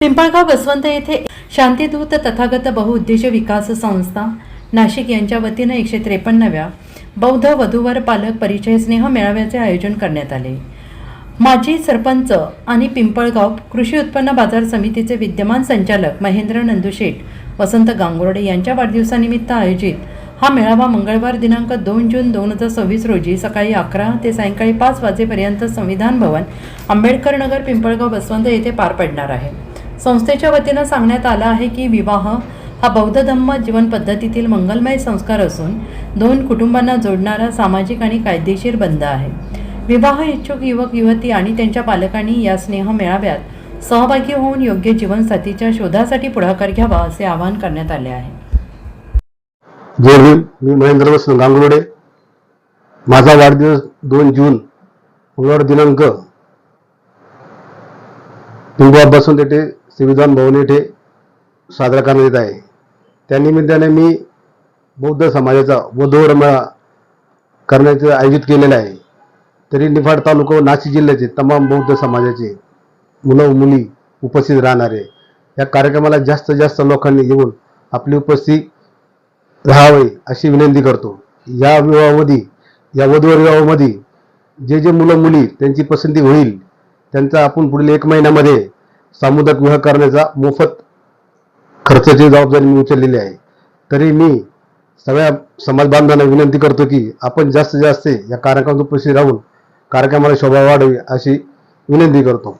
पिंपळगाव बसवंत येथे शांतीदूत तथागत बहुउद्देशीय विकास संस्था नाशिक यांच्या वतीने 153व्या बौद्ध वधूवर पालक परिचय स्नेह मेळाव्याचे आयोजन करण्यात आले। माजी सरपंच आणि पिंपळगाव कृषी उत्पन्न बाजार समितीचे विद्यमान संचालक महेंद्र नंदुशेठ वसंत गांगुर्डे यांच्या वाढदिवसानिमित्त आयोजित हा मेळावा मंगळवार दिनांक 2 जून 2026 रोजी सकाळी 11 ते सायंकाळी 5 वाजेपर्यंत संविधान भवन आंबेडकर नगर पिंपळगाव बसवंत येथे पार पडणार आहे। संस्थेच्या वतीने सांगण्यात आलं आहे की विवाह हा बौद्ध धम्म जीवन पद्धतीतील मंगलमय संस्कार असून दोन कुटुंबांना जोडणारा सामाजिक आणि कायदेशीर बंध आहे। विवाह इच्छुक युवक युवती आणि त्यांच्या पालकांनी या स्नेह मेळाव्यात सहभागी होऊन योग्य जीवनसाथीच्या शोधासाठी पुढाकार घ्यावा असे आवाहन करण्यात आले आहे। जय भीम। मी महेंद्र वसंत गांगुर्डे। माझा वाढदिवस 2 जून मंगळवार दिनांक पिंपळगाव बसवंत येथे संविधान भवन येथे साजरा करण्यात येत आहे। त्यानिमित्ताने मी बौद्ध समाजाचा वधूवर मेळावा करण्याचे आयोजित केलेला आहे। तरी निफाड तालुका व नाशिक जिल्ह्याचे तमाम बौद्ध समाजाचे मुलं मुली उपस्थित राहणार आहे। या कार्यक्रमाला जास्तीत जास्त लोकांनी येऊन आपली उपस्थित राहावे अशी विनंती करतो। या विवाहामध्ये या वधूवर विवाहामध्ये जे मुलं मुली त्यांची पसंती होईल त्यांचा आपण पुढील 1 महिन्यामध्ये सामुदायिक विवाह करण्याचा मोफत खर्चाची जबाबदारी मी उचललेली आहे। तरी मी सगळ्या समाज बांधवांना विनंती करतो की आपण जास्तीत जास्त या कार्यक्रमात उपस्थित राहून कार्यक्रमाला शोभा वाढवी अशी विनंती करतो।